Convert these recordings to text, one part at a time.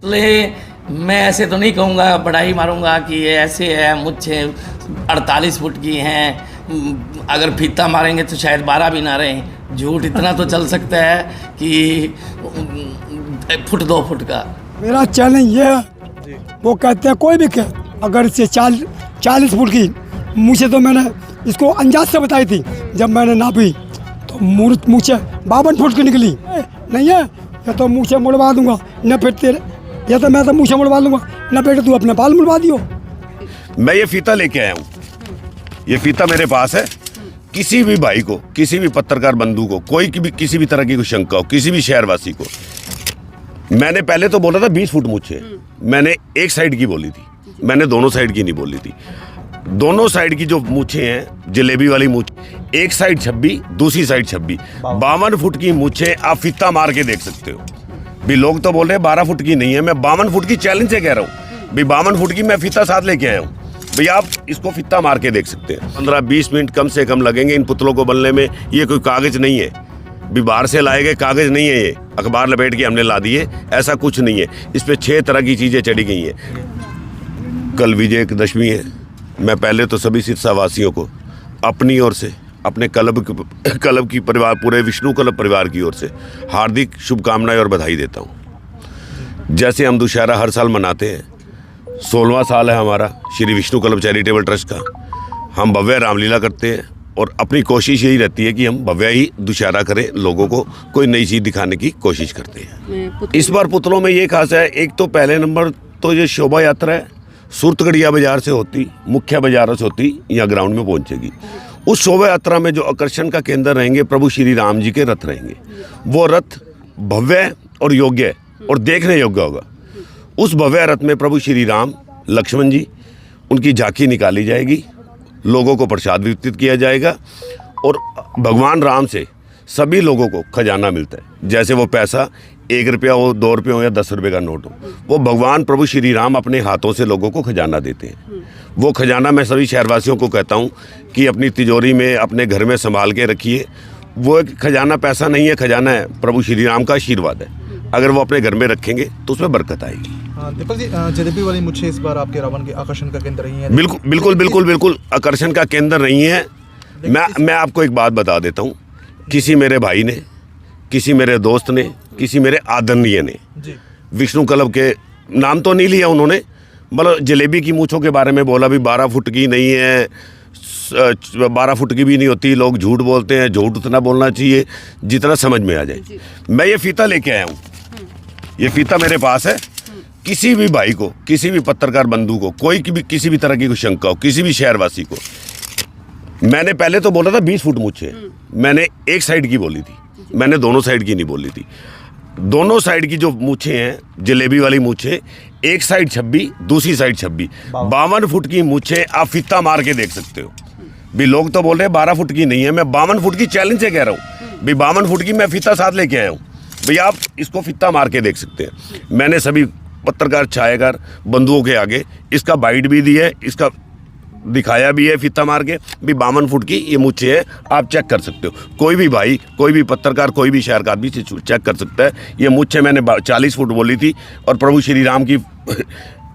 मैं ऐसे तो नहीं कहूँगा, बढ़ाई मारूंगा कि ये ऐसे है। मुझे 48 फुट की हैं, अगर फीता मारेंगे तो शायद 12 भी ना रहें। झूठ इतना तो चल सकता है कि फुट 2 फुट का। मेरा चैलेंज ये है, वो कहते हैं कोई भी कहे अगर इससे 40 फुट की, मुझे तो मैंने इसको अंदाज से बताई थी। जब मैंने नापी तो मुझे 52 फुट की निकली। नहीं है या तो मुझे मुड़वा दूंगा, न फिर तेरे, या तो मैं तो मुझे मुड़वा दूंगा, न फिर तू अपने बाल मुड़वा दियो। मैं ये फीता लेके आया हूँ, ये फीता मेरे पास है। किसी भी भाई को, किसी भी पत्रकार बंधु को, कोई की भी किसी भी तरह की कोई शंका हो, किसी भी शहरवासी को, मैंने पहले तो बोला था 20 फुट मूछे, मैंने एक साइड की बोली थी, मैंने दोनों साइड की नहीं बोली थी। दोनों साइड की जो मूछे हैं, जलेबी वाली मूछ, एक साइड 26, दूसरी साइड 26, 52 फुट की मूछे आप फीता मार के देख सकते हो। भी लोग तो बोल रहे हैं 12 फुट की नहीं है, मैं 52 फुट की चैलेंज से कह रहा हूँ। भी 52 फुट की मैं फीता साथ लेके आया हूँ। भैया आप इसको फीता मार के देख सकते हैं। 15-20 मिनट कम से कम लगेंगे इन पुतलों को बनने में। ये कोई कागज नहीं है, भी बाहर से लाए गए कागज नहीं है, ये अखबार लपेट के हमने ला दिए, ऐसा कुछ नहीं है। इस पे 6 तरह की चीजें चढ़ी गई हैं। कल विजयदशमी है, मैं पहले तो सभी सिरसा वासियों को अपनी ओर से, अपने क्लब की परिवार, पूरे विष्णु क्लब परिवार की ओर से हार्दिक शुभकामनाएं और बधाई देता हूँ। जैसे हम दुशहरा हर साल मनाते हैं, 16वां साल है हमारा Shri Vishnu club charitable trust का। हम भव्य रामलीला करते हैं और अपनी कोशिश यही रहती है कि हम भव्य ही दुशहरा करें, लोगों को कोई नई चीज़ दिखाने की कोशिश करते हैं। इस बार पुतलों में ये खास है, एक तो पहले नंबर तो ये शोभा यात्रा है, सुरतगढ़िया बाजार से होती, मुख्य बाजारों से होती, यहाँ ग्राउंड में पहुँचेगी। उस शोभा यात्रा में जो आकर्षण का केंद्र रहेंगे, प्रभु श्री राम जी के रथ रहेंगे। वो रथ भव्य और योग्य और देखने योग्य होगा। उस भव्य रथ में प्रभु श्री राम, लक्ष्मण जी, उनकी झांकी निकाली जाएगी, लोगों को प्रसाद वितरित किया जाएगा और भगवान राम से सभी लोगों को खजाना मिलता है। जैसे वो पैसा 1 रुपया हो, 2 रुपये हो या 10 रुपये का नोट हो, वो भगवान प्रभु श्री राम अपने हाथों से लोगों को खजाना देते हैं। वो खजाना मैं सभी शहरवासियों को कहता हूँ कि अपनी तिजोरी में, अपने घर में संभाल के रखिए। वो एक खजाना पैसा नहीं है, खजाना है प्रभु श्री राम का आशीर्वाद है। अगर वो अपने घर में रखेंगे तो उसमें बरकत आएगी। दीपक जी, जलेबी वाली मुझे इस बार आपके रावण के आकर्षण का केंद्र रही है। बिल्कुल आकर्षण का केंद्र नहीं है। मैं आपको एक बात बता देता हूँ, किसी मेरे भाई ने, किसी मेरे दोस्त ने, किसी मेरे आदरणीय ने विष्णु क्लब के नाम तो नहीं लिया उन्होंने, मतलब जलेबी की मूछों के बारे में बोला भी 12 फुट की नहीं है, 12 फुट की भी नहीं होती। लोग झूठ बोलते हैं, झूठ उतना बोलना चाहिए जितना समझ में आ जाए। मैं ये फीता लेके आया हूँ, ये फीता मेरे पास है। किसी भी भाई को, किसी भी पत्रकार बंधु को, कोई की भी किसी भी तरह की कोई शंका हो, किसी भी शहरवासी को, मैंने पहले तो बोला था 20 फुट मूछे, मैंने एक साइड की बोली थी, मैंने दोनों साइड की नहीं बोली थी। दोनों साइड की जो मूछे हैं, जलेबी वाली मूछे, एक साइड 26, दूसरी साइड 26, 52 फुट की मूछे आप फीता मार के देख सकते हो। भी लोग तो बोल रहे हैं 12 फुट की नहीं है, मैं 52 फुट की चैलेंज से कह रहा हूँ। भी 52 फुट की मैं फीता साथ लेके आया हूँ। भैया आप इसको फीता मार के देख सकते हैं। मैंने सभी पत्रकार, छायाकार बंधुओं के आगे इसका बाइट भी दी है, इसका दिखाया भी है फीता मार के भी 52 फुट की ये मूछे है, आप चेक कर सकते हो। कोई भी भाई, कोई भी पत्रकार, कोई भी शहर का आदमी चेक कर सकता है। ये मूछे मैंने 40 फुट बोली थी और प्रभु श्री राम की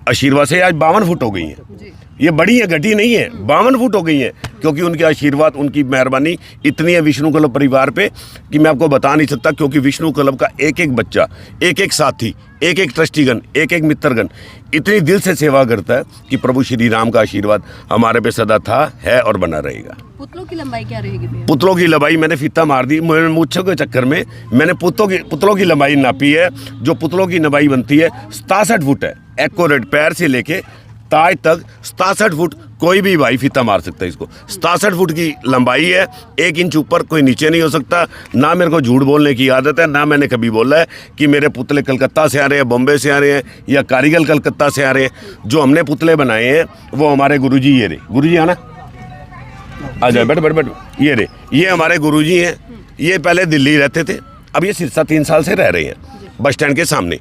आशीर्वाद से आज 52 फुट हो गई हैं। ये बड़ी है, घटी नहीं है, 52 फुट हो गई है, क्योंकि उनके आशीर्वाद, उनकी मेहरबानी इतनी है विष्णु क्लब परिवार पे कि मैं आपको बता नहीं सकता। क्योंकि विष्णु क्लब का एक एक बच्चा, एक एक साथी, एक एक ट्रस्टीगण, एक एक मित्रगण इतनी दिल से सेवा करता है कि प्रभु श्री राम का आशीर्वाद हमारे पे सदा था, है और बना रहेगा। पुतलों की लंबाई क्या रहेगी भैया? पुतलों की लंबाई मैंने फीता मार दी, मूछों के चक्कर में मैंने पुतलों की लंबाई नापी है। जो पुतलों की लंबाई बनती है 67 फुट है, एक्यूरेट पैर से लेके ताज तक 67 फुट कोई भी भाई फीता मार सकता है इसको। 67 फुट की लंबाई है, 1 इंच ऊपर कोई नीचे नहीं हो सकता। ना मेरे को झूठ बोलने की आदत है, ना मैंने कभी बोला है कि मेरे पुतले कलकत्ता से आ रहे हैं, बॉम्बे से आ रहे हैं या कारीगर कलकत्ता से आ रहे हैं। जो हमने पुतले बनाए हैं वो हमारे गुरुजी, ये रे गुरुजी आना, आ जाए, बैठ। ये हमारे गुरुजी हैं। ये पहले दिल्ली रहते थे, अब ये सिरसा 3 साल से रह रहे हैं, बस स्टैंड के सामने।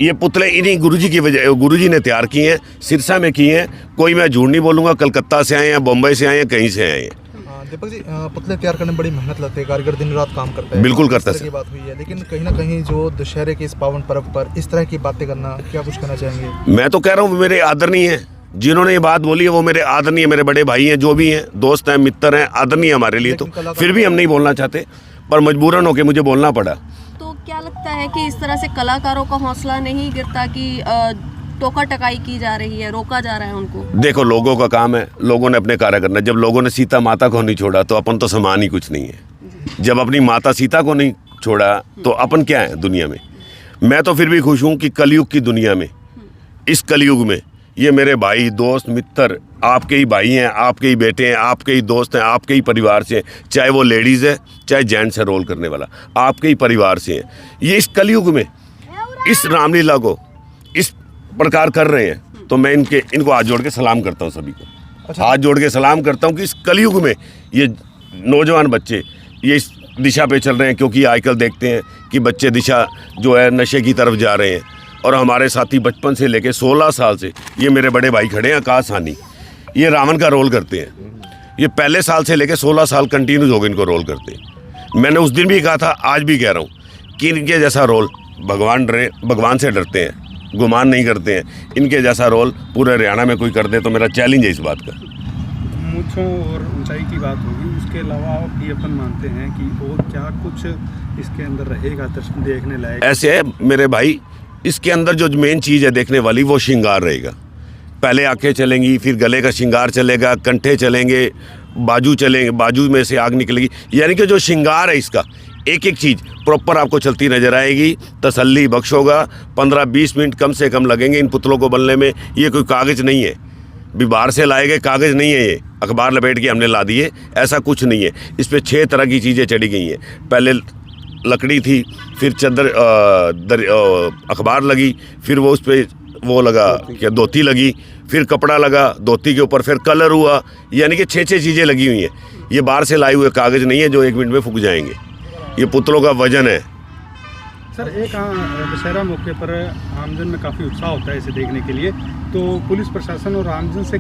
ये पुतले इन्हीं गुरुजी की वजह, गुरुजी ने तैयार किए हैं, सिरसा में किए हैं। कोई मैं झूठ नहीं बोलूँगा, कलकत्ता से आए हैं, बॉम्बे से आए हैं, कहीं से आए हैं। दीपक जी, पुतले तैयार करने में बड़ी मेहनत लगती है, कारीगर दिन रात काम करता है, बिल्कुल करता है इस तरह की बात हुई है, लेकिन कहीं ना कहीं जो दशहरे के इस पावन पर्व पर इस तरह की बातें करना, क्या कुछ कहना चाहेंगे? मैं तो कह रहा हूँ मेरे आदरणीय है, जिन्होंने ये बात बोली है वो मेरे आदरणीय, मेरे बड़े भाई हैं, जो भी हैं, दोस्त हैं, मित्र हैं, आदरणीय हमारे लिए। तो फिर भी हम नहीं बोलना चाहते, पर मजबूरन होकर मुझे बोलना पड़ा। तो क्या लगता है कि इस तरह से कलाकारों का हौसला नहीं गिरता कि टोका टकाई की जा रही है, रोका जा रहा है उनको? देखो, लोगों का काम है, लोगों ने अपने कार्य करना। जब लोगों ने सीता माता को नहीं छोड़ा तो अपन तो समान ही कुछ नहीं है। जब अपनी माता सीता को नहीं छोड़ा तो अपन क्या है दुनिया में। मैं तो फिर भी खुश हूँ कि कलयुग की दुनिया में, इस कलयुग में ये मेरे भाई, दोस्त, मित्र, आपके ही भाई हैं, आपके ही बेटे हैं, आपके ही दोस्त हैं, आपके ही परिवार से हैं, चाहे वो लेडीज़ है चाहे जेंट्स है रोल करने वाला, आपके ही परिवार से हैं। ये इस कलयुग में इस रामलीला को इस प्रकार कर रहे हैं, तो मैं इनको हाथ जोड़ के सलाम करता हूँ, सभी को हाथ जोड़ के सलाम करता हूँ कि इस कलयुग में ये नौजवान बच्चे ये इस दिशा पे चल रहे हैं। क्योंकि आजकल देखते हैं कि बच्चे दिशा जो है नशे की तरफ जा रहे हैं, और हमारे साथी बचपन से लेके 16 साल से, ये मेरे बड़े भाई खड़े हैं आकाश सानी, ये रावण का रोल करते हैं। ये पहले साल से लेके 16 साल कंटिन्यूस हो गए इनको रोल करते हैं। मैंने उस दिन भी कहा था, आज भी कह रहा हूँ कि इनके जैसा रोल भगवान से डरते हैं, गुमान नहीं करते हैं। इनके जैसा रोल पूरे हरियाणा में कोई कर दे तो मेरा चैलेंज है इस बात का। मूंछों और ऊंचाई की बात होगी, उसके अलावा भी अपन मानते हैं कि और क्या कुछ इसके अंदर रहेगा दर्शन देखने लायक? ऐसे है मेरे भाई, इसके अंदर जो मेन चीज़ है देखने वाली वो श्रृंगार रहेगा। पहले आंखें चलेंगी, फिर गले का श्रृंगार चलेगा, कंठे चलेंगे, बाजू चलेंगे, बाजू में से आग निकलेगी। यानी कि जो श्रृंगार है इसका, एक एक चीज़ प्रॉपर आपको चलती नजर आएगी। तसल्ली बख्श होगा। 15-20 मिनट कम से कम लगेंगे इन पुतलों को बनने में। ये कोई कागज़ नहीं है, भी बाहर से लाए गए कागज़ नहीं है, ये अखबार लपेट के हमने ला दिए, ऐसा कुछ नहीं है। इस पर 6 तरह की चीज़ें चढ़ी गई हैं। पहले लकड़ी थी, फिर चादर अखबार लगी, फिर वो उस पर वो लगा क्या धोती लगी, फिर कपड़ा लगा धोती के ऊपर, फिर कलर हुआ। यानी कि 6 चीज़ें लगी हुई हैं। ये बाहर से लाए हुए कागज़ नहीं है जो 1 मिनट में फूक जाएंगे। ये पुतलों का वजन है। सर, एक दशहरा मौके पर आमजन में काफ़ी उत्साह होता है इसे देखने के लिए, तो पुलिस प्रशासन और आमजन से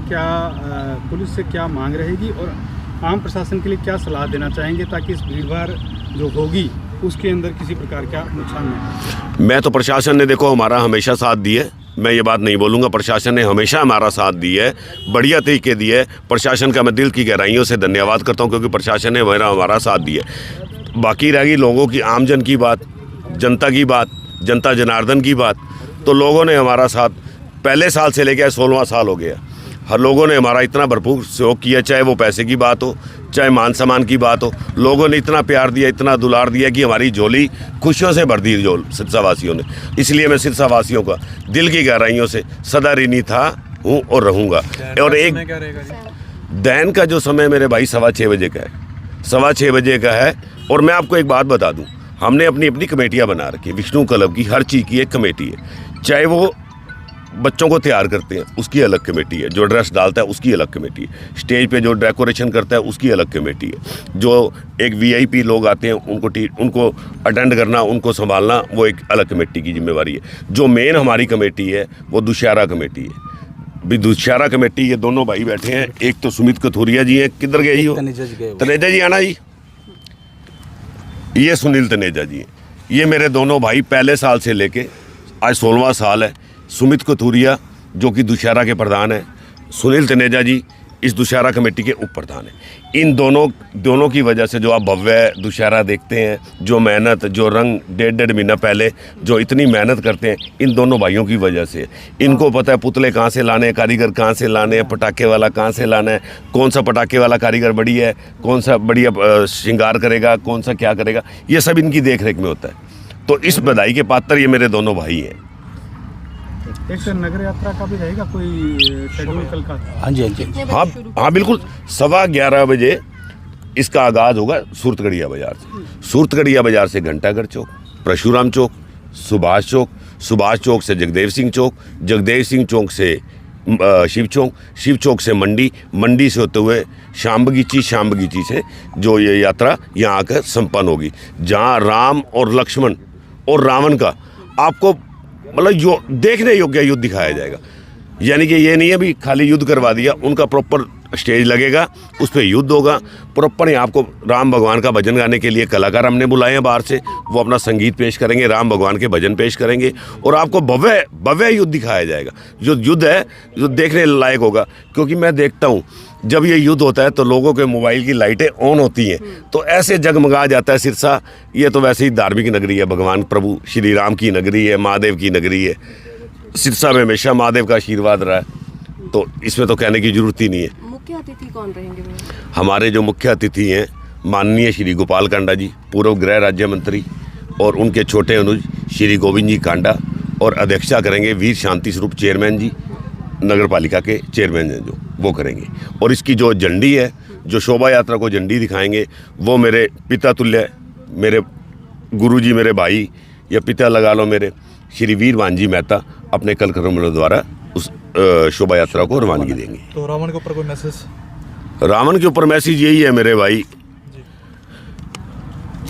पुलिस से क्या मांग रहेगी और आम प्रशासन के लिए क्या सलाह देना चाहेंगे ताकि इस भीड़भाड़ जो होगी उसके अंदर किसी प्रकार का नुकसान नहीं हो? मैं तो प्रशासन ने देखो हमारा हमेशा साथ दिया है, मैं ये बात नहीं बोलूँगा, प्रशासन ने हमेशा हमारा साथ दिया है, बढ़िया तरीके दिए है। प्रशासन का मैं दिल की गहराइयों से धन्यवाद करता हूँ, क्योंकि प्रशासन ने हमारा साथ दिया है। बाकी रहेगी लोगों की, आमजन की बात, जनता की बात, जनता जनार्दन की बात, तो लोगों ने हमारा साथ पहले साल से लेकर 16वां साल हो गया, हर लोगों ने हमारा इतना भरपूर सहयोग किया, चाहे वो पैसे की बात हो, चाहे मान सम्मान की बात हो। लोगों ने इतना प्यार दिया, इतना दुलार दिया कि हमारी झोली खुशियों से भर दी सिरसावासियों ने। इसलिए मैं सिरसावासियों का दिल की गहराइयों से सदा ऋणी था, हूँ और रहूँगा। और एक दैन का जो समय मेरे भाई 6:15 बजे का है, 6:15 बजे का है। और मैं आपको एक बात बता दूँ, हमने अपनी अपनी कमेटियाँ बना रखी है। विष्णु क्लब की हर चीज़ की एक कमेटी है। चाहे वो बच्चों को तैयार करते हैं उसकी अलग कमेटी है, जो ड्रेस डालता है उसकी अलग कमेटी है, स्टेज पे जो डेकोरेशन करता है उसकी अलग कमेटी है, जो एक वीआईपी लोग आते हैं उनको अटेंड करना, उनको संभालना, वो एक अलग कमेटी की जिम्मेवारी है। जो मेन हमारी कमेटी है वो दुशहरा कमेटी है। भी दुशहरा कमेटी, ये दोनों भाई बैठे हैं, एक तो सुमित कथूरिया जी हैं, किधर गए हो? तनेजा जी आना जी। ये सुनील तनेजा जी हैं। ये मेरे दोनों भाई पहले साल से लेके आज 16वां साल है। सुमित कथूरिया जो कि दुशहरा के प्रधान हैं, सुनील तनेजा जी इस दुशहरा कमेटी के उप प्रधान हैं। इन दोनों की वजह से जो आप भव्य दुशहरा देखते हैं, जो मेहनत, जो रंग 1.5 महीना पहले जो इतनी मेहनत करते हैं, इन दोनों भाइयों की वजह से। इनको पता है पुतले कहाँ से लाने हैं, कारीगर कहाँ से लाने हैं, पटाखे वाला कहाँ से लाना है, कौन सा पटाखे वाला कारीगर बढ़िया है, कौन सा बढ़िया श्रृंगार करेगा, कौन सा क्या करेगा, ये सब इनकी देख रेख में होता है। तो इस बधाई के पात्र ये मेरे दोनों भाई हैं। एक सर, नगर यात्रा का भी रहेगा कोई शेड्यूल कल का? हाँ जी, हाँ जी, हाँ बिल्कुल। 11:15 बजे इसका आगाज़ होगा सूरतगढ़िया बाज़ार से। सूरतगढ़िया बाज़ार से घंटाघर चौक, परशुराम चौक, सुभाष चौक, सुभाष चौक से जगदेव सिंह चौक, जगदेव सिंह चौक से शिव चौक, शिव चौक से मंडी, मंडी से होते हुए श्याम बगीची, श्याम बगीची से जो ये यात्रा यहाँ आकर संपन्न होगी, जहाँ राम और लक्ष्मण और रावण का आपको मतलब देखने योग्य युद्ध दिखाया जाएगा। यानी कि ये नहीं है भी खाली युद्ध करवा दिया, उनका प्रॉपर स्टेज लगेगा, उस पर युद्ध होगा। प्रॉपर यहाँ आपको राम भगवान का भजन गाने के लिए कलाकार हमने बुलाए हैं बाहर से, वो अपना संगीत पेश करेंगे, राम भगवान के भजन पेश करेंगे और आपको भव्य भव्य युद्ध दिखाया जाएगा। जो युद्ध है जो देखने लायक होगा, क्योंकि मैं देखता हूँ जब ये युद्ध होता है तो लोगों के मोबाइल की लाइटें ऑन होती हैं तो ऐसे जगमगा जाता है सिरसा। ये तो वैसे ही धार्मिक नगरी है, भगवान प्रभु श्री राम की नगरी है, महादेव की नगरी है। सिरसा में हमेशा महादेव का आशीर्वाद रहा है, तो इसमें तो कहने की जरूरत ही नहीं है। मुख्य अतिथि कौन रहेंगे भैया? हमारे जो मुख्य अतिथि हैं माननीय श्री गोपाल कांडा जी, पूर्व गृह राज्य मंत्री, और उनके छोटे अनुज श्री गोविंद जी कांडा, और अध्यक्षता करेंगे वीर शांति स्वरूप चेयरमैन जी, नगर पालिका के चेयरमैन हैं जो, वो करेंगे। और इसकी जो झंडी है, जो शोभा यात्रा को झंडी दिखाएंगे, वो मेरे पिता तुल्य, मेरे गुरुजी, मेरे भाई या पिता लगा लो मेरे, श्री वीर वानजी मेहता अपने कल कर्मों द्वारा उस शोभा यात्रा को रवानगी देंगे। तो रावण के ऊपर कोई मैसेज? रावण के ऊपर मैसेज यही है मेरे भाई,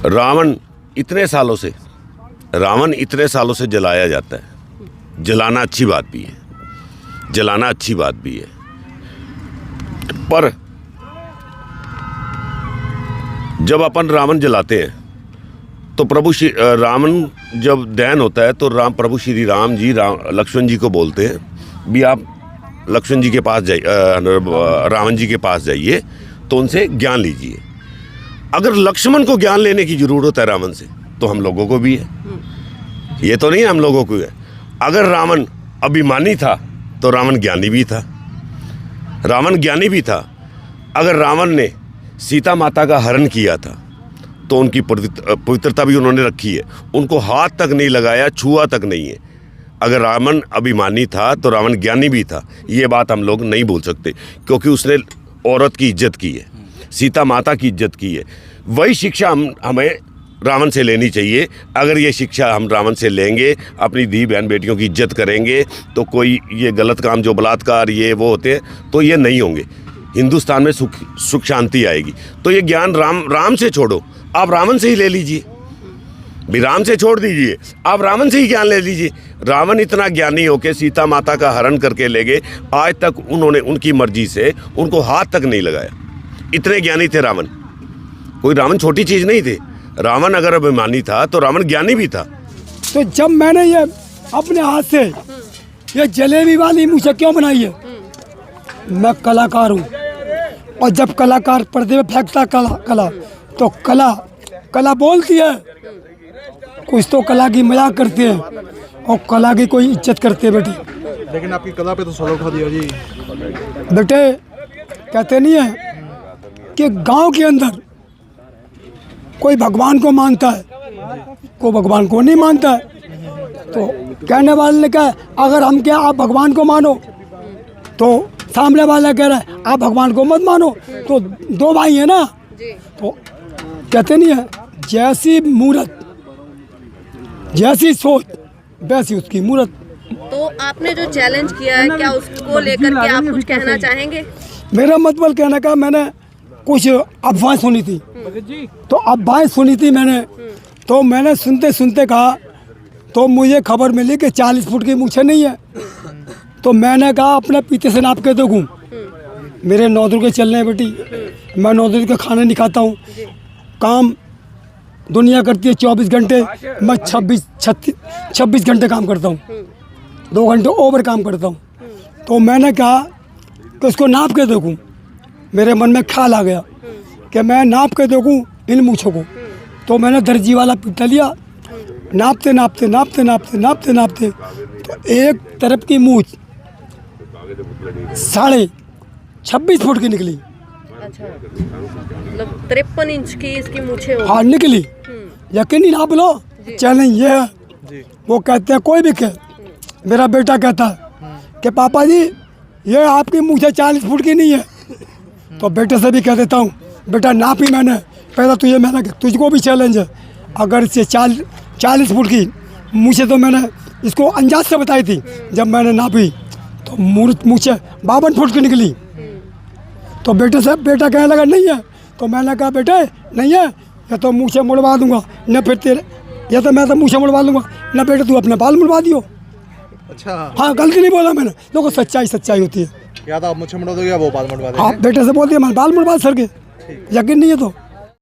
रावण इतने सालों से जलाया जाता है। जलाना अच्छी बात भी है, जलाना अच्छी बात भी है, पर जब अपन रावण जलाते हैं तो प्रभु श्री रावण जब दहन होता है तो प्रभु श्री राम जी लक्ष्मण जी को बोलते हैं भी आप लक्ष्मण जी के पास जाइए, रावण जी के पास जाइए तो उनसे ज्ञान लीजिए। अगर लक्ष्मण को ज्ञान लेने की जरूरत है रावण से तो हम लोगों को भी है, ये तो नहीं हम लोगों को है। अगर रावण अभिमानी था तो रावण ज्ञानी भी था, रावण ज्ञानी भी था। अगर रावण ने सीता माता का हरण किया था तो उनकी पवित्रता भी उन्होंने रखी है, उनको हाथ तक नहीं लगाया, छुआ तक नहीं है। अगर रावण अभिमानी था तो रावण ज्ञानी भी था, ये बात हम लोग नहीं भूल सकते, क्योंकि उसने औरत की इज्जत की है, सीता माता की इज्जत की है। वही शिक्षा हमें रावण से लेनी चाहिए। अगर ये शिक्षा हम रावण से लेंगे, अपनी धी बहन बेटियों की इज्जत करेंगे, तो कोई ये गलत काम जो बलात्कार ये वो होते हैं तो ये नहीं होंगे। हिंदुस्तान में सुख शांति आएगी। तो ये ज्ञान राम से छोड़ो, आप रावण से ही ले लीजिए, भी राम से छोड़ दीजिए, आप रावण से ही ज्ञान ले लीजिए। रावण इतना ज्ञानी होकर सीता माता का हरण करके ले गए, आज तक उन्होंने उनकी मर्जी से उनको हाथ तक नहीं लगाया। इतने ज्ञानी थे रावण, कोई रावण छोटी चीज़ नहीं थे। रावण अगर अभिमानी था तो रावण ज्ञानी भी था। तो जब मैंने ये अपने हाथ से ये जलेबी वाली मुझे क्यों बनाई है, मैं कलाकार हूँ, और जब कलाकार पर्दे में फेंकता कला तो कला बोलती है। कुछ तो कला की मजाक करते हैं और कला की कोई इज्जत करते हैं बेटे। लेकिन आपकी कला पे तो सवाल उठा दिया जी। बेटे कहते नहीं है कि गांव के अंदर कोई भगवान को मानता है, कोई भगवान को नहीं मानता है। तो कहने वाले ने कहा अगर हम क्या आप भगवान को मानो, तो सामने वाला कह रहा है आप भगवान को मत मानो, तो दो भाई है ना। तो कहते नहीं है जैसी मूरत जैसी सोच वैसी उसकी मूरत। तो आपने जो चैलेंज किया है, क्या उसको लेकर के आप कुछ कहना चाहेंगे? मेरा मतलब कहने का, मैंने कुछ अफवाह सुनी थी, तो अफवाह सुनी थी मैंने, तो मैंने सुनते सुनते कहा, तो मुझे खबर मिली कि 40 फुट की मूछें नहीं है। तो मैंने कहा अपने पीते से नाप के देखूं, मेरे 9 दिन के चलने बेटी, मैं 9 दिन के खाने नहीं खाता हूँ। काम दुनिया करती है 24 घंटे, मैं 26 घंटे काम करता हूँ, 2 घंटे ओवर काम करता हूँ। तो मैंने कहा कि उसको नाप के देखूं, मेरे मन में ख्याल आ गया कि मैं नाप के देखूं इन मूछों को। तो मैंने दर्जी वाला पीटा लिया, नापते नापते नापते नापते नापते नापते तो एक तरफ की मूछ 26.5 फुट की निकली। अच्छा, मतलब 53 इंच की इसकी मूछें होंगी। हाँ निकली, यकीन नाप लो। चैलेंज ये है, वो कहते हैं कोई भी कहे, मेरा बेटा कहता है कि पापा जी ये आपकी मूछें 40 फुट की नहीं है। तो बेटे से भी कह देता हूँ बेटा नापी मैंने, पहला तुझे मैंने तुझको भी चैलेंज है। अगर इसे 40 फुट की मूछें तो मैंने इसको अंदाज से बताई थी, जब मैंने नापी तो मूछें 52 फुट की निकली। तो बेटा कहने लगा नहीं है। तो मैंने कहा बेटे नहीं है, या तो मूछें मुड़वा दूंगा न फिर तेरे, या तो मैं तो मूछें मुड़वा दूंगा न बेटे तू अपने बाल मुड़वा दियो। अच्छा, हाँ गलती नहीं बोला मैंने, देखो सच्चाई होती है। या तो आप मुझे मुड़वा दो या वो बाल मुड़वा आप देंगे। बेटे से बोल दिया मैं बाल मुड़वा सर के, यकीन नहीं है तो